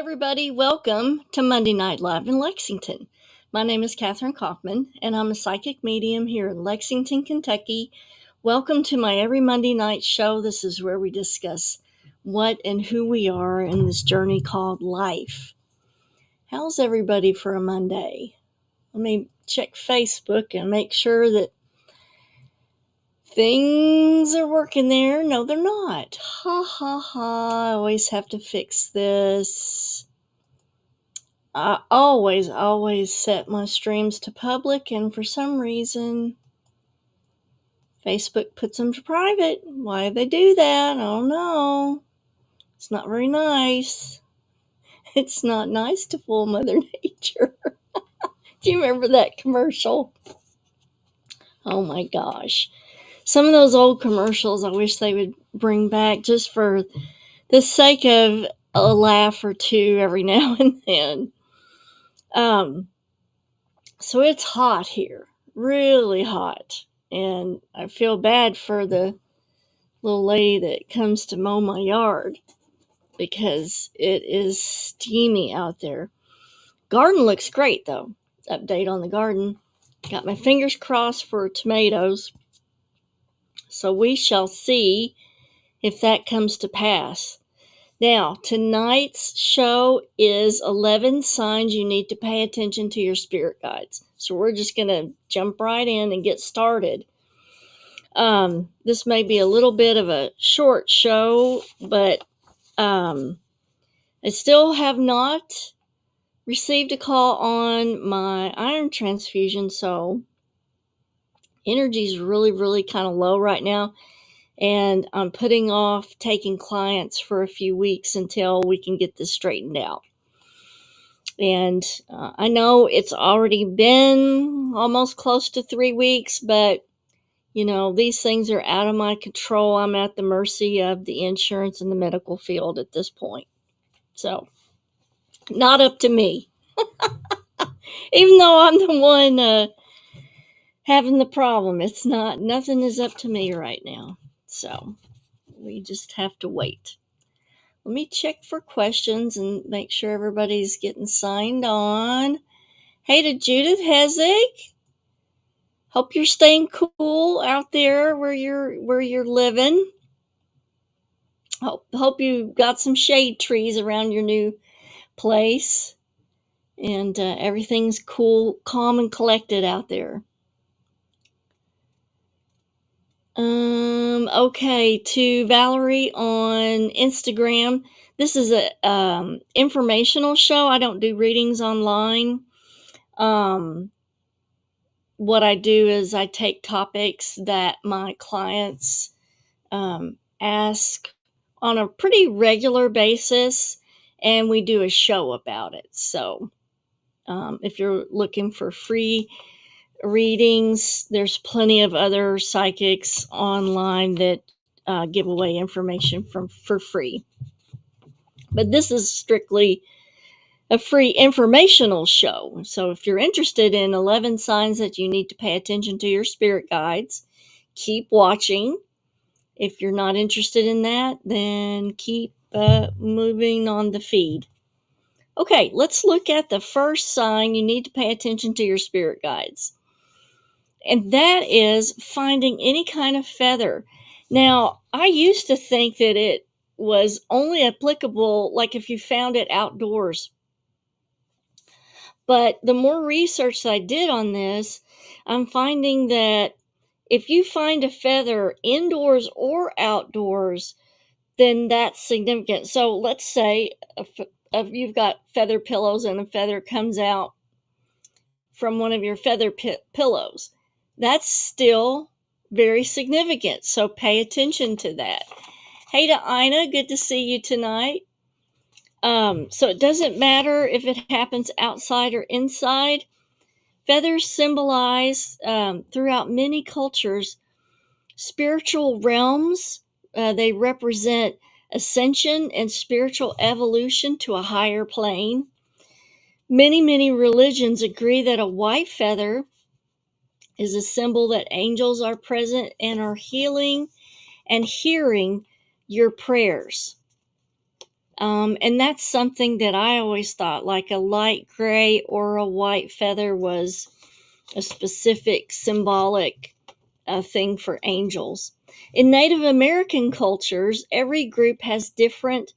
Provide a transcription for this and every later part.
Everybody, welcome to Monday Night Live in Lexington. My name is Kathryn Kauffman, and I'm a psychic medium here in Lexington, Kentucky. Welcome to my every Monday night show. This is where we discuss what and who we are in this journey called life. How's everybody for a Monday? Let me check Facebook and make sure that things are working there. No, they're not. Ha ha ha. I always have to fix this. I always set my streams to public, and for some reason, Facebook puts them to private. Why do they do that? I don't know. It's not very nice. It's not nice to fool Mother Nature. Do you remember that commercial? Oh my gosh. Some of those old commercials I wish they would bring back just for the sake of a laugh or two every now and then. So it's hot here, really hot. And I feel bad for the little lady that comes to mow my yard because it is steamy out there. Garden looks great though. Update on the garden. Got my fingers crossed for tomatoes. So we shall see if that comes to pass. Now, tonight's show is 11 signs you need to pay attention to your spirit guides. So we're just going to jump right in and get started. This may be a little bit of a short show, but I still have not received a call on my iron transfusion, so energy is really, really kind of low right now. And I'm putting off taking clients for a few weeks until we can get this straightened out. And I know it's already been almost close to 3 weeks, but, you know, these things are out of my control. I'm at the mercy of the insurance and the medical field at this point. So, not up to me. Even though I'm the one having the problem, nothing is up to me right now. So, we just have to wait. Let me check for questions and make sure everybody's getting signed on. Hey to Judith Hezig. Hope you're staying cool out there where you're living. Hope you got some shade trees around your new place, and everything's cool, calm, and collected out there. Okay, to Valerie on Instagram. This is a informational show. I don't do readings online. What I do is I take topics that my clients ask on a pretty regular basis, and we do a show about it. So if you're looking for free readings, there's plenty of other psychics online that give away information for free. But this is strictly a free informational show. So if you're interested in 11 signs that you need to pay attention to your spirit guides, keep watching. If you're not interested in that, then keep moving on the feed. Okay, let's look at the first sign you need to pay attention to your spirit guides. And that is finding any kind of feather. Now, I used to think that it was only applicable like if you found it outdoors. But the more research I did on this, I'm finding that if you find a feather indoors or outdoors, then that's significant. So let's say if you've got feather pillows and a feather comes out from one of your feather pillows. That's still very significant. So pay attention to that. Hey to Ina, good to see you tonight. So it doesn't matter if it happens outside or inside. Feathers symbolize, throughout many cultures, spiritual realms. They represent ascension and spiritual evolution to a higher plane. Many religions agree that a white feather is a symbol that angels are present and are healing and hearing your prayers. And that's something that I always thought, like a light gray or a white feather was a specific symbolic thing for angels. In Native American cultures, every group has different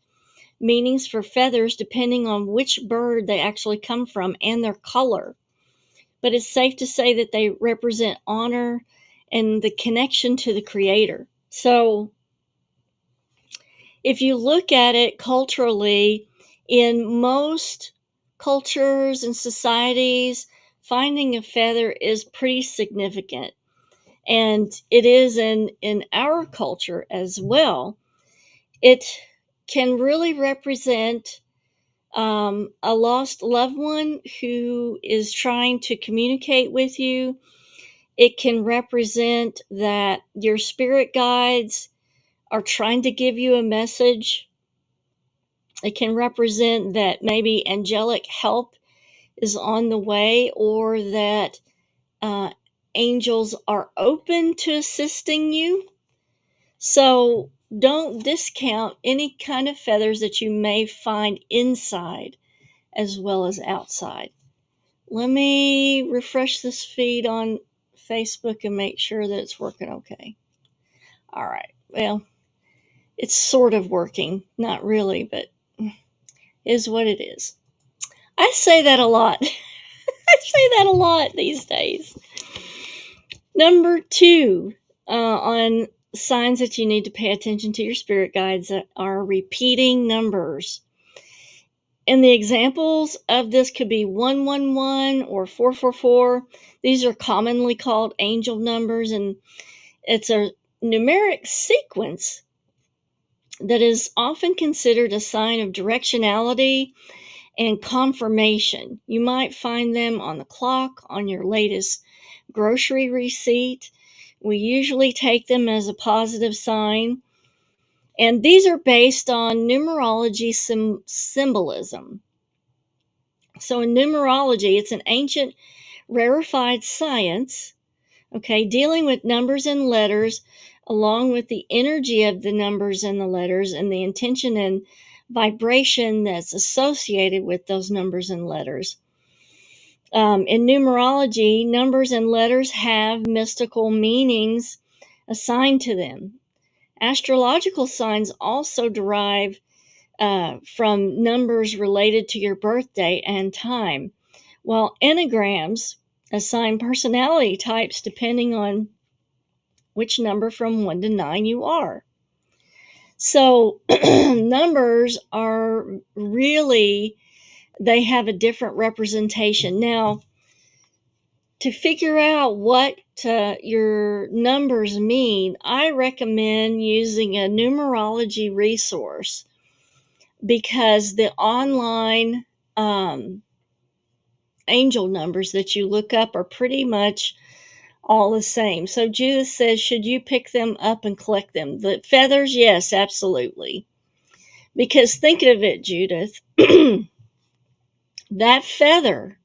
meanings for feathers depending on which bird they actually come from and their color. But it's safe to say that they represent honor and the connection to the Creator. So, if you look at it culturally, in most cultures and societies, finding a feather is pretty significant. And it is in our culture as well. It can really represent a lost loved one who is trying to communicate with you. It can represent that your spirit guides are trying to give you a message. It can represent that maybe angelic help is on the way, or that uh, angels are open to assisting you. So don't discount any kind of feathers that you may find inside as well as outside. Let me refresh this feed on Facebook and make sure that it's working okay. All right. Well, it's sort of working. Not really, but is what it is. I say that a lot. I say that a lot these days. Number 2 on signs that you need to pay attention to your spirit guides are repeating numbers. And the examples of this could be 111 or 444. These are commonly called angel numbers, and it's a numeric sequence that is often considered a sign of directionality and confirmation. You might find them on the clock, on your latest grocery receipt. We usually take them as a positive sign. And these are based on numerology symbolism. So in numerology, it's an ancient rarefied science, okay, dealing with numbers and letters, along with the energy of the numbers and the letters and the intention and vibration that's associated with those numbers and letters. In numerology, numbers and letters have mystical meanings assigned to them. Astrological signs also derive from numbers related to your birthday and time, while enneagrams assign personality types depending on which number from 1 to 9 you are. So numbers are really, they have a different representation. Now, to figure out what your numbers mean, I recommend using a numerology resource, because the online angel numbers that you look up are pretty much all the same. So Judith says, should you pick them up and collect them? The feathers, yes, absolutely. Because think of it, Judith, that feather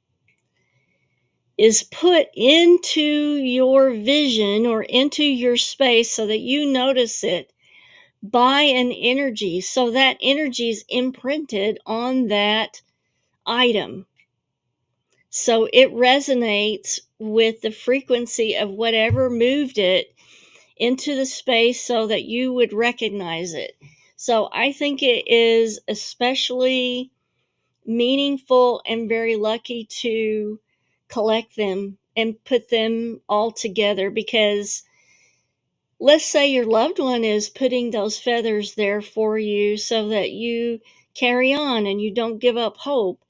is put into your vision or into your space so that you notice it by an energy. So that energy is imprinted on that item. So it resonates with the frequency of whatever moved it into the space so that you would recognize it. So I think it is especially meaningful and very lucky to collect them and put them all together, because let's say your loved one is putting those feathers there for you so that you carry on and you don't give up hope.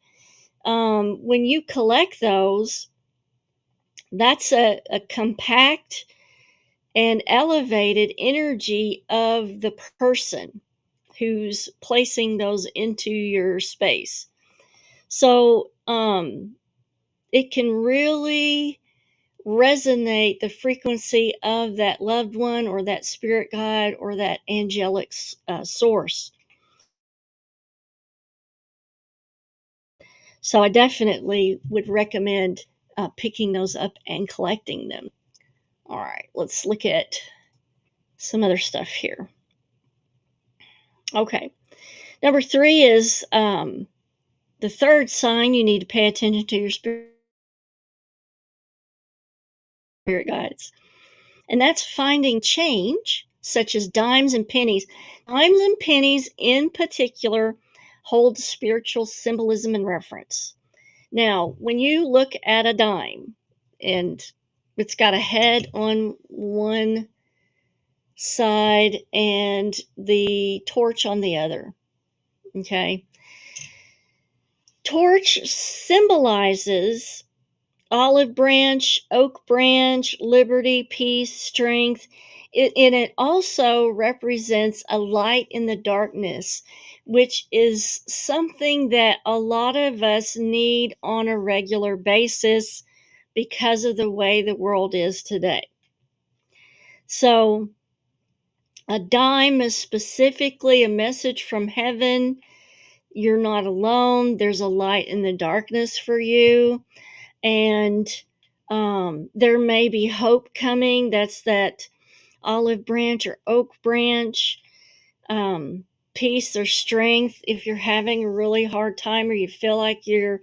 When you collect those, that's a compact and elevated energy of the person who's placing those into your space. So it can really resonate the frequency of that loved one or that spirit guide or that angelic source. So I definitely would recommend picking those up and collecting them. All right, let's look at some other stuff here. Okay, Number three is the third sign you need to pay attention to your spirit guides. And that's finding change, such as dimes and pennies. Dimes and pennies, in particular, hold spiritual symbolism and reference. Now, when you look at a dime and it's got a head on one side and the torch on the other, okay? Torch symbolizes olive branch, oak branch, liberty, peace, strength. And it also represents a light in the darkness, which is something that a lot of us need on a regular basis because of the way the world is today. So, a dime is specifically a message from heaven. You're not alone. There's a light in the darkness for you. And there may be hope coming. That's that olive branch or oak branch. Peace or strength if you're having a really hard time or you feel like you're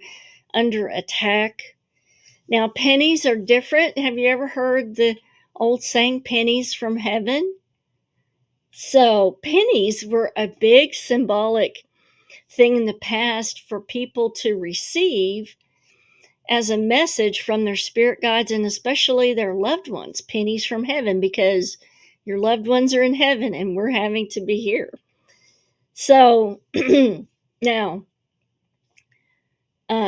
under attack. Now, pennies are different. Have you ever heard the old saying, pennies from heaven? So, pennies were a big symbolic thing in the past for people to receive as a message from their spirit guides and especially their loved ones, pennies from heaven, because your loved ones are in heaven and we're having to be here. So now,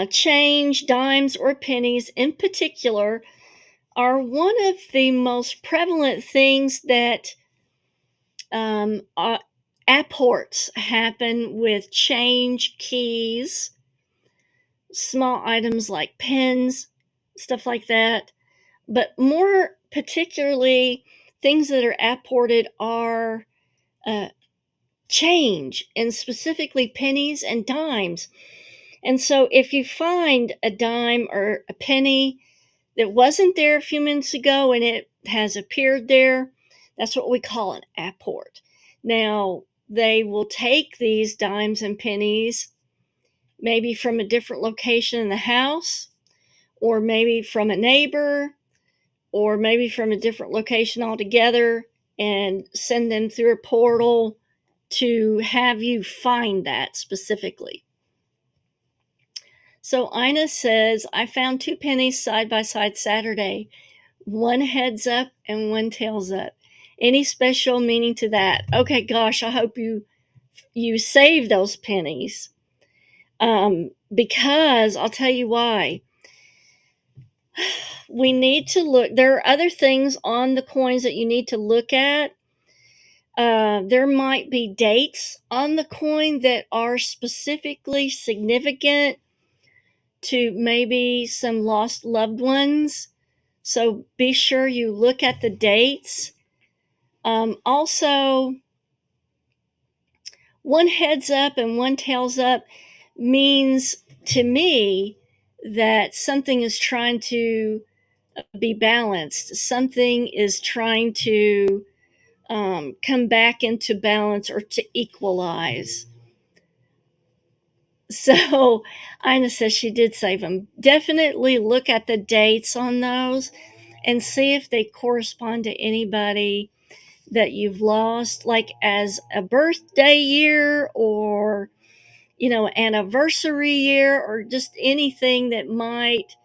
change, dimes, or pennies in particular are one of the most prevalent things that apports happen with change, keys, small items like pens, stuff like that. But more particularly, things that are apported are uh, change, and specifically pennies and dimes. And so, if you find a dime or a penny that wasn't there a few minutes ago and it has appeared there, that's what we call an apport. Now, they will take these dimes and pennies maybe from a different location in the house, or maybe from a neighbor, or maybe from a different location altogether, and send them through a portal to have you find that specifically. So Ina says, I found two pennies side by side Saturday, one heads up and one tails up. Any special meaning to that? Okay, gosh, I hope you save those pennies. Because I'll tell you why. We need to look. There are other things on the coins that you need to look at. There might be dates on the coin that are specifically significant to maybe some lost loved ones. So be sure you look at the dates. Also, one heads up and one tails up means to me that something is trying to be balanced. Something is trying to come back into balance or to equalize. So Ina says she did save them. Definitely look at the dates on those and see if they correspond to anybody that you've lost, like as a birthday year or, anniversary year, or just anything that might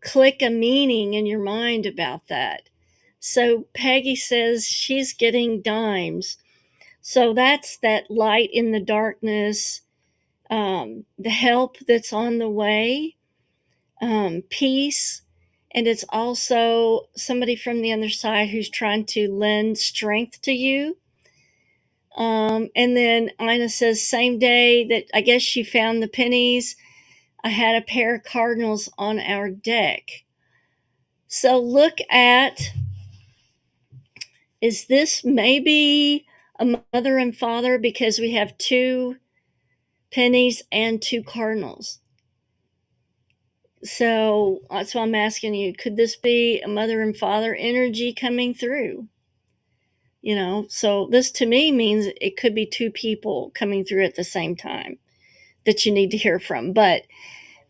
click a meaning in your mind about that. So Peggy says she's getting dimes. So that's that light in the darkness, the help that's on the way, peace. And it's also somebody from the other side who's trying to lend strength to you. And then Ina says, same day that I guess she found the pennies, I had a pair of cardinals on our deck. So look at, is this maybe a mother and father, because we have two pennies and two cardinals. So that's why I'm asking you, could this be a mother and father energy coming through? So this to me means it could be two people coming through at the same time that you need to hear from. But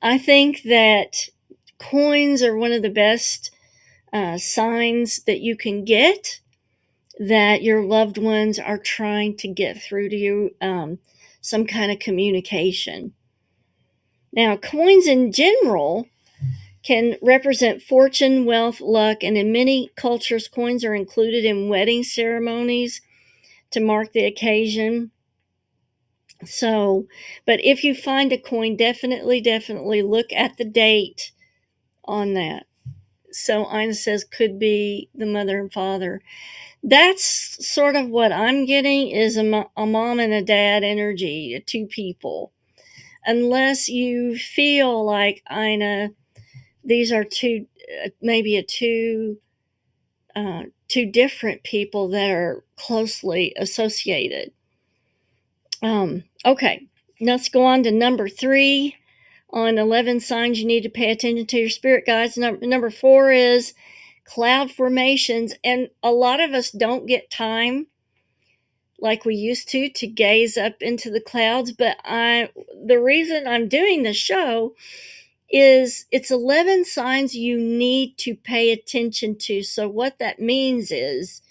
I think that coins are one of the best signs that you can get that your loved ones are trying to get through to you, some kind of communication. Now, coins in general can represent fortune, wealth, luck, and in many cultures, coins are included in wedding ceremonies to mark the occasion. So, but if you find a coin, definitely look at the date on that. So Ina says could be the mother and father. That's sort of what I'm getting is a mom and a dad energy, two people. Unless you feel like Ina, these are maybe two different people that are closely associated. Okay, let's go on to number 3 on 11 signs you need to pay attention to your spirit guides. Number 4 is cloud formations, and a lot of us don't get time like we used to gaze up into the clouds, but the reason I'm doing the show is it's 11 signs you need to pay attention to. So what that means is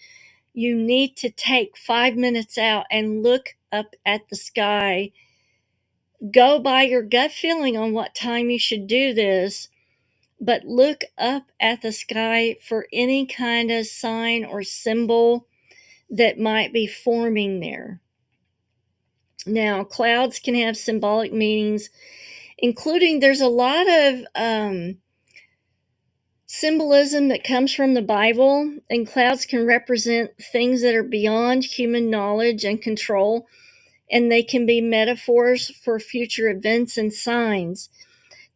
you need to take 5 minutes out and look up at the sky. Go by your gut feeling on what time you should do this, but look up at the sky for any kind of sign or symbol that might be forming there. Now, clouds can have symbolic meanings, including there's a lot of symbolism that comes from the Bible, and clouds can represent things that are beyond human knowledge and control, and they can be metaphors for future events and signs.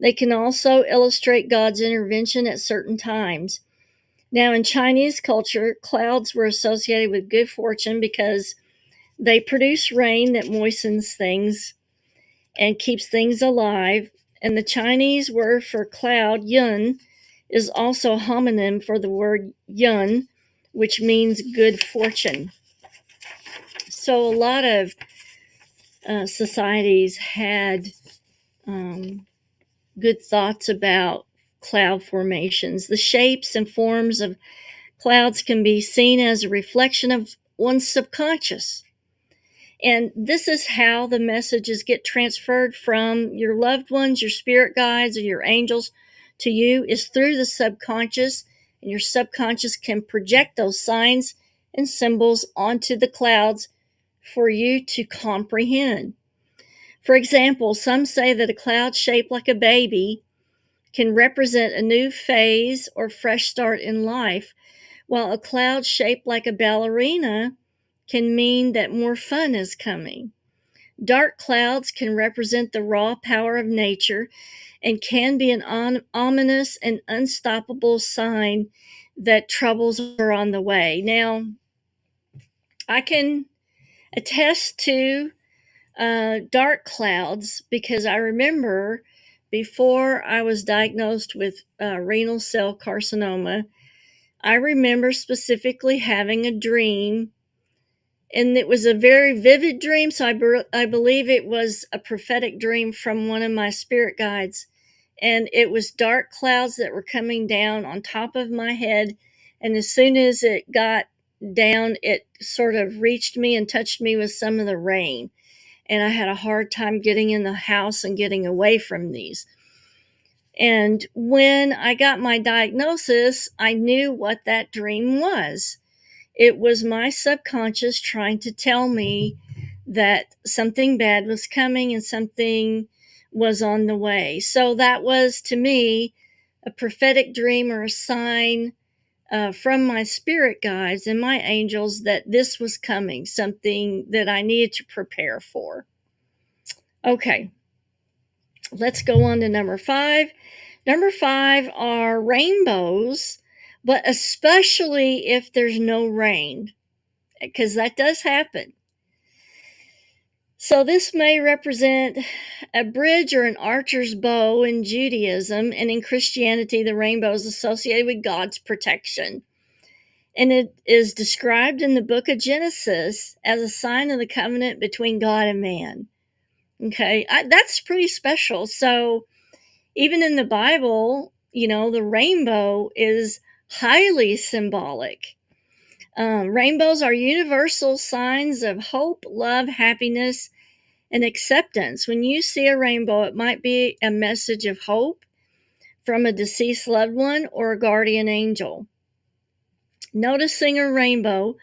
They can also illustrate God's intervention at certain times. Now, in Chinese culture, clouds were associated with good fortune because they produce rain that moistens things and keeps things alive. And the Chinese word for cloud, yun, is also a homonym for the word yun, which means good fortune. So a lot of societies had good thoughts about cloud formations. The shapes and forms of clouds can be seen as a reflection of one's subconscious. And this is how the messages get transferred from your loved ones, your spirit guides, or your angels to you is through the subconscious. And your subconscious can project those signs and symbols onto the clouds for you to comprehend. For example, some say that a cloud shaped like a baby can represent a new phase or fresh start in life, while a cloud shaped like a ballerina can mean that more fun is coming. Dark clouds can represent the raw power of nature and can be an ominous and unstoppable sign that troubles are on the way. Now, I can attest to dark clouds because I remember before I was diagnosed with renal cell carcinoma, I remember specifically having a dream, and it was a very vivid dream. So I believe it was a prophetic dream from one of my spirit guides. And it was dark clouds that were coming down on top of my head. And as soon as it got down, it sort of reached me and touched me with some of the rain. And I had a hard time getting in the house and getting away from these. And when I got my diagnosis, I knew what that dream was. It was my subconscious trying to tell me that something bad was coming and something was on the way. So that was, to me, a prophetic dream or a sign from my spirit guides and my angels that this was coming, something that I needed to prepare for. Okay, let's go on to number 5. Number 5 are rainbows, but especially if there's no rain, because that does happen. So this may represent a bridge or an archer's bow in Judaism, and in Christianity, the rainbow is associated with God's protection. And it is described in the book of Genesis as a sign of the covenant between God and man. Okay, that's pretty special. So, even in the Bible, the rainbow is highly symbolic. Rainbows are universal signs of hope, love, happiness, and acceptance. When you see a rainbow, it might be a message of hope from a deceased loved one or a guardian angel. Noticing a rainbow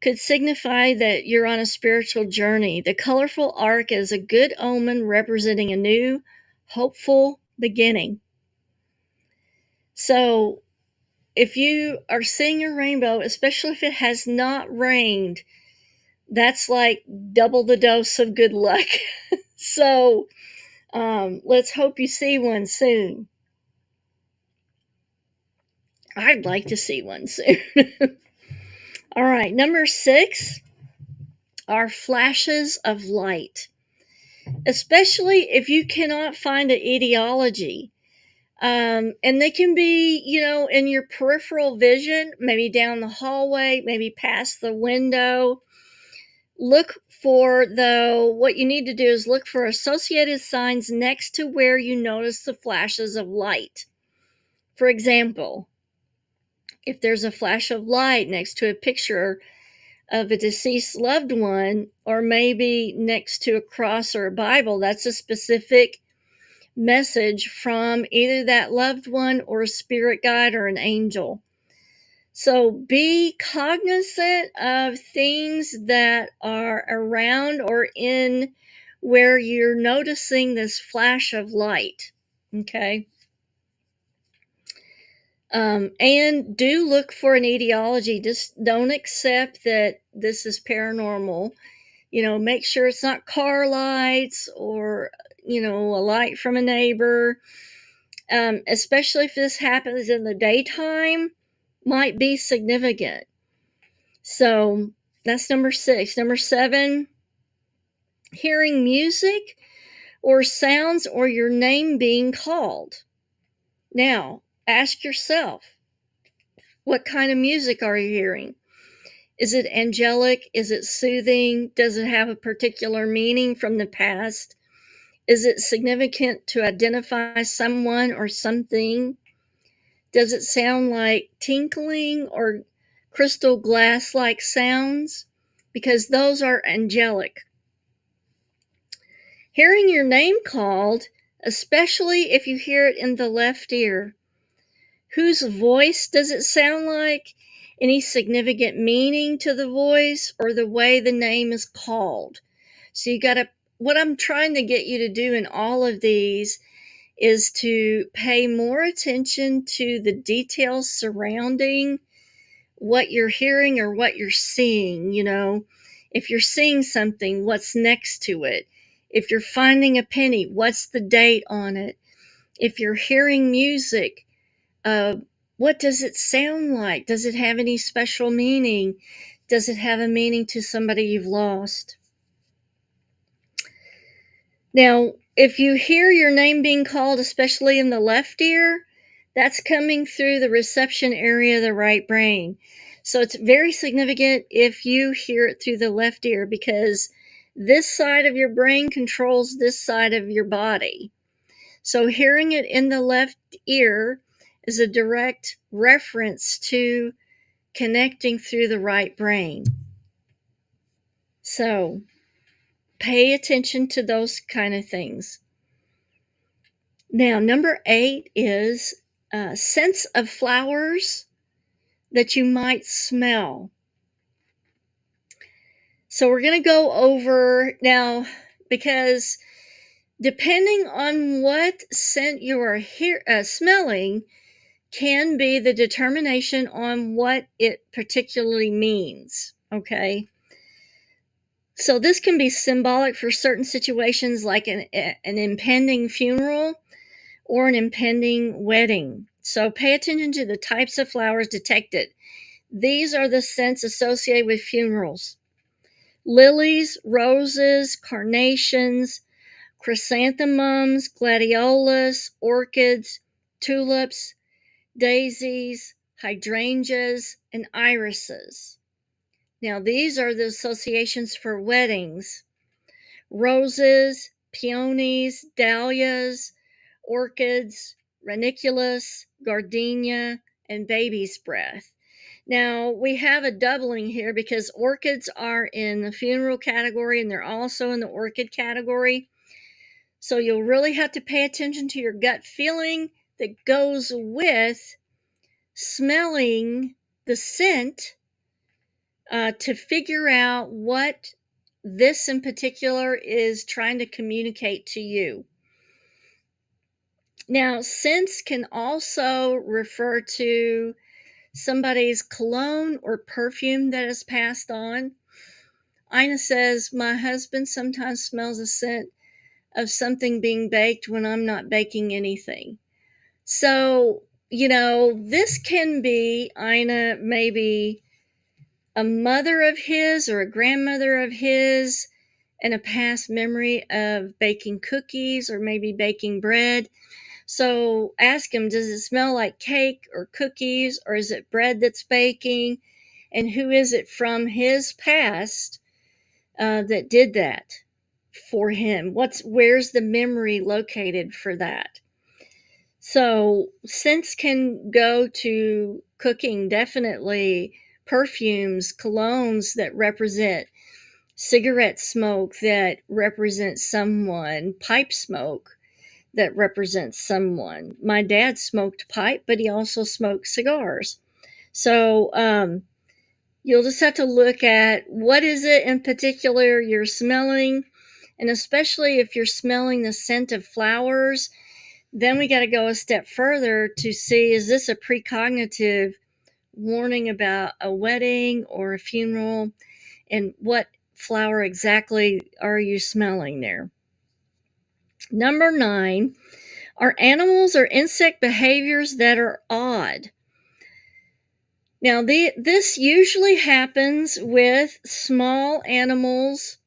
could signify that you're on a spiritual journey. The colorful arc is a good omen representing a new, hopeful beginning. So, if you are seeing a rainbow, especially if it has not rained, that's like double the dose of good luck. So, let's hope you see one soon. I'd like to see one soon. All right, number 6 are flashes of light, especially if you cannot find an etiology. And they can be, in your peripheral vision, maybe down the hallway, maybe past the window. What you need to do is look for associated signs next to where you notice the flashes of light. For example, if there's a flash of light next to a picture of a deceased loved one, or maybe next to a cross or a Bible, that's a specific message from either that loved one or a spirit guide or an angel. So be cognizant of things that are around or in where you're noticing this flash of light. Okay. And do look for an etiology. Just don't accept that this is paranormal. Make sure it's not car lights or, a light from a neighbor. Especially if this happens in the daytime, might be significant. So that's number 6. Number 7, hearing music or sounds or your name being called. Now, ask yourself, what kind of music are you hearing? Is it angelic? Is it soothing? Does it have a particular meaning from the past? Is it significant to identify someone or something? Does it sound like tinkling or crystal glass like sounds? Because those are angelic. Hearing your name called, especially if you hear it in the left ear. Whose voice does it sound like? Any significant meaning to the voice or the way the name is called? So what I'm trying to get you to do in all of these is to pay more attention to the details surrounding what you're hearing or what you're seeing. If you're seeing something, what's next to it? If you're finding a penny, what's the date on it? If you're hearing music, what does it sound like? Does it have any special meaning? Does it have a meaning to somebody you've lost? Now, if you hear your name being called, especially in the left ear, that's coming through the reception area of the right brain. So it's very significant if you hear it through the left ear, because this side of your brain controls this side of your body. So hearing it in the left ear is a direct reference to connecting through the right brain. So pay attention to those kind of things. Now, number 8 is scents of flowers that you might smell. So we're going to go over now, because depending on what scent you are smelling can be the determination on what it particularly means. Okay. So this can be symbolic for certain situations, like an impending funeral or an impending wedding. So pay attention to the types of flowers detected. These are the scents associated with funerals: lilies, roses, carnations, chrysanthemums, gladiolus, orchids, tulips, daisies, hydrangeas, and irises. Now, these are the associations for weddings. Roses, peonies, dahlias, orchids, ranunculus, gardenia, and baby's breath. Now, we have a doubling here because orchids are in the funeral category and they're also in the orchid category. So you'll really have to pay attention to your gut feeling that goes with smelling the scent to figure out what this in particular is trying to communicate to you. Now, scents can also refer to somebody's cologne or perfume that is passed on. Ina says, my husband sometimes smells a scent of something being baked when I'm not baking anything. So, this can be, Ina, maybe a mother of his or a grandmother of his and a past memory of baking cookies or maybe baking bread. So ask him, does it smell like cake or cookies, or is it bread that's baking? And who is it from his past that did that for him? Where's the memory located for that? So scents can go to cooking, definitely perfumes, colognes that represent cigarette smoke that represents someone, pipe smoke that represents someone. My dad smoked pipe, but he also smoked cigars. So you'll just have to look at what is it in particular you're smelling, and especially if you're smelling the scent of flowers, then we got to go a step further to see, is this a precognitive warning about a wedding or a funeral, and what flower exactly are you smelling there? Number 9, are animals or insect behaviors that are odd. Now, this usually happens with small animals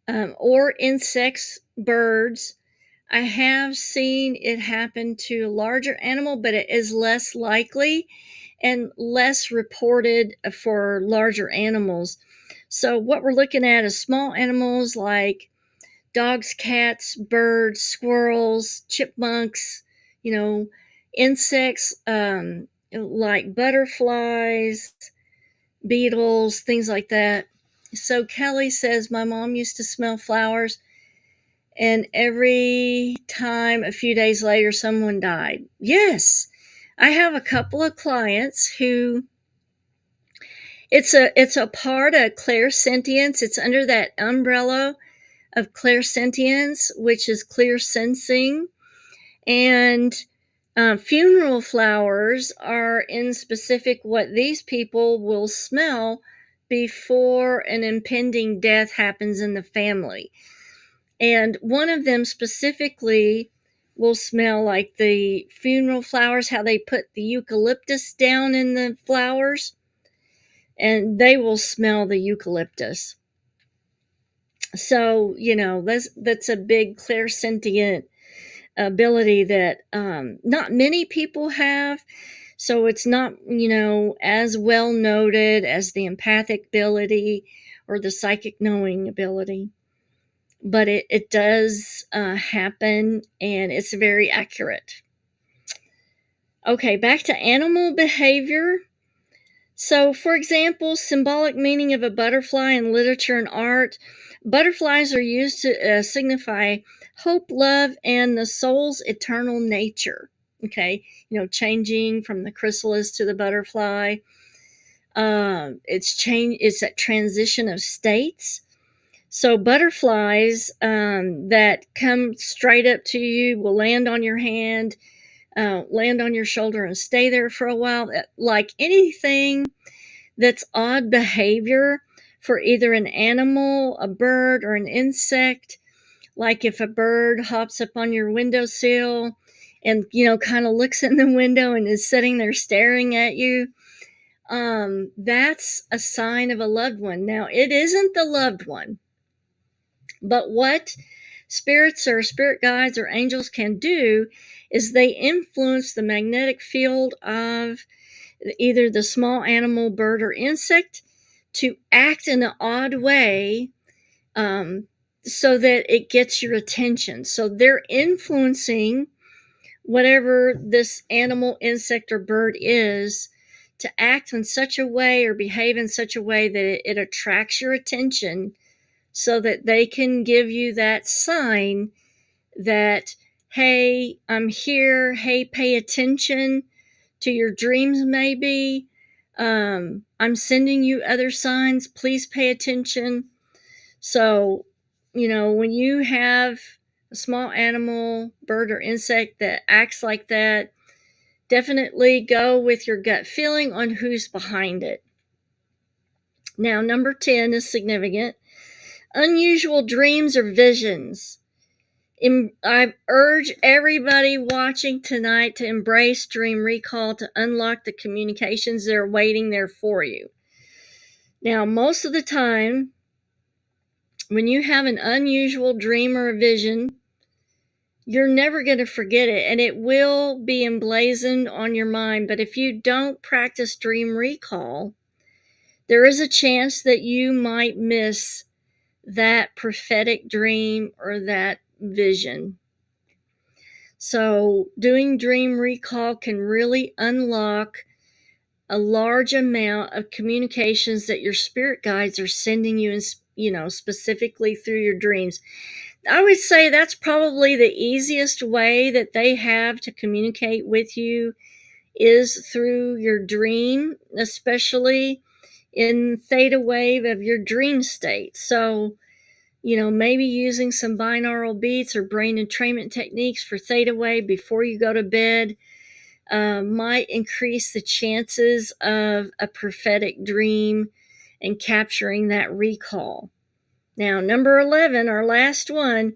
or insects, birds. I have seen it happen to a larger animal, but it is less likely and less reported for larger animals. So what we're looking at is small animals like dogs, cats, birds, squirrels, chipmunks, insects like butterflies, beetles, things like that. So Kelly says, my mom used to smell flowers, and every time a few days later, someone died. Yes, I have a couple of clients who it's a part of clairsentience. It's under that umbrella of clairsentience, which is clear sensing. And funeral flowers are in specific what these people will smell before an impending death happens in the family. And one of them specifically will smell like the funeral flowers, how they put the eucalyptus down in the flowers, and they will smell the eucalyptus. So, that's a big clairsentient ability that not many people have. So it's not, as well noted as the empathic ability or the psychic knowing ability. But it does happen, and it's very accurate. Okay, back to animal behavior. So, for example, symbolic meaning of a butterfly in literature and art. Butterflies are used to signify hope, love, and the soul's eternal nature. Okay, changing from the chrysalis to the butterfly. It's that transition of states. So butterflies that come straight up to you will land on your hand, land on your shoulder, and stay there for a while. Like anything that's odd behavior for either an animal, a bird, or an insect. Like if a bird hops up on your windowsill and, kind of looks in the window and is sitting there staring at you, that's a sign of a loved one. Now, it isn't the loved one, but what spirits or spirit guides or angels can do is they influence the magnetic field of either the small animal, bird, or insect, to act in an odd way, so that it gets your attention. So they're influencing whatever this animal, insect, or bird is to act in such a way or behave in such a way that it attracts your attention, so that they can give you that sign that, hey, I'm here. Hey, pay attention to your dreams, maybe. I'm sending you other signs. Please pay attention. So, when you have a small animal, bird, or insect that acts like that, definitely go with your gut feeling on who's behind it. Now, number 10 is significant. Unusual dreams or visions. I urge everybody watching tonight to embrace dream recall to unlock the communications that are waiting there for you. Now, most of the time, when you have an unusual dream or a vision, you're never going to forget it, and it will be emblazoned on your mind. But if you don't practice dream recall, there is a chance that you might miss that prophetic dream or that vision. So doing dream recall can really unlock a large amount of communications that your spirit guides are sending you, specifically through your dreams. I would say that's probably the easiest way that they have to communicate with you, is through your dream, especially in theta wave of your dream state. So, maybe using some binaural beats or brain entrainment techniques for theta wave before you go to bed might increase the chances of a prophetic dream and capturing that recall. Now, number 11, our last one,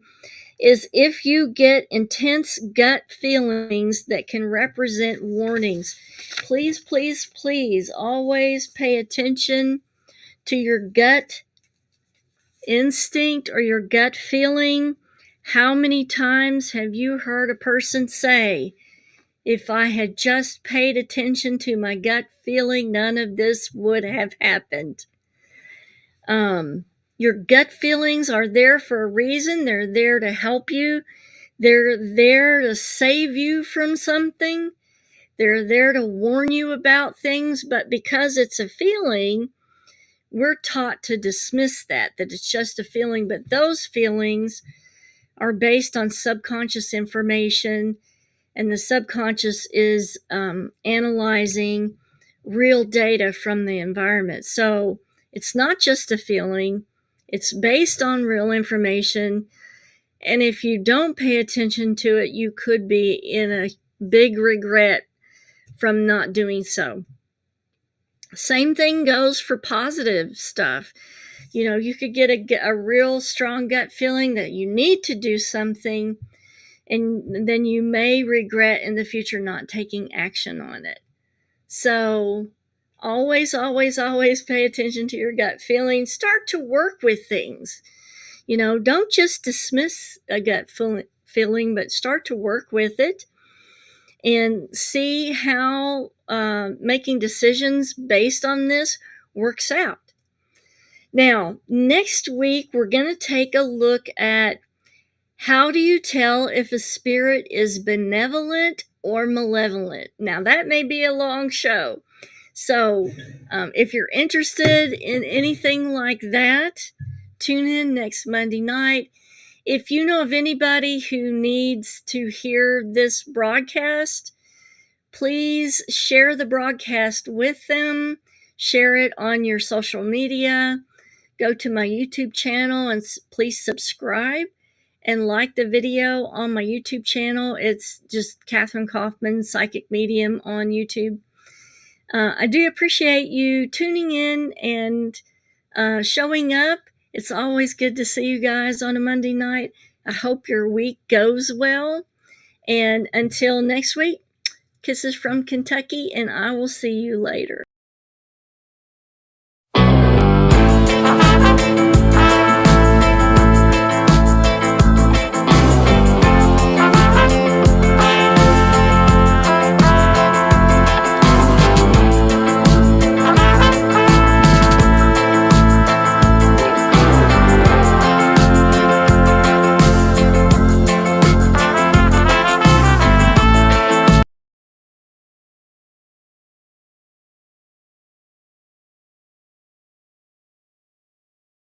is if you get intense gut feelings that can represent warnings. Please, please, please always pay attention to your gut instinct or your gut feeling. How many times have you heard a person say, if I had just paid attention to my gut feeling, none of this would have happened? Your gut feelings are there for a reason. They're there to help you. They're there to save you from something. They're there to warn you about things. But because it's a feeling, we're taught to dismiss that it's just a feeling. But those feelings are based on subconscious information, and the subconscious is analyzing real data from the environment. So it's not just a feeling. It's based on real information. And if you don't pay attention to it, you could be in a big regret from not doing so. Same thing goes for positive stuff. You could get a real strong gut feeling that you need to do something, and then you may regret in the future not taking action on it. So always, always, always pay attention to your gut feeling. Start to work with things. Don't just dismiss a gut feeling, but start to work with it and see how making decisions based on this works out. Now, next week, we're going to take a look at how do you tell if a spirit is benevolent or malevolent. Now, that may be a long show. So if you're interested in anything like that, tune in next Monday night. If you know of anybody who needs to hear this broadcast, please share the broadcast with them. Share it on your social media. Go to my YouTube channel and please subscribe and like the video on my YouTube channel. It's just Kathryn Kauffman, Psychic Medium on YouTube. I do appreciate you tuning in and showing up. It's always good to see you guys on a Monday night. I hope your week goes well. And until next week, kisses from Kentucky, and I will see you later.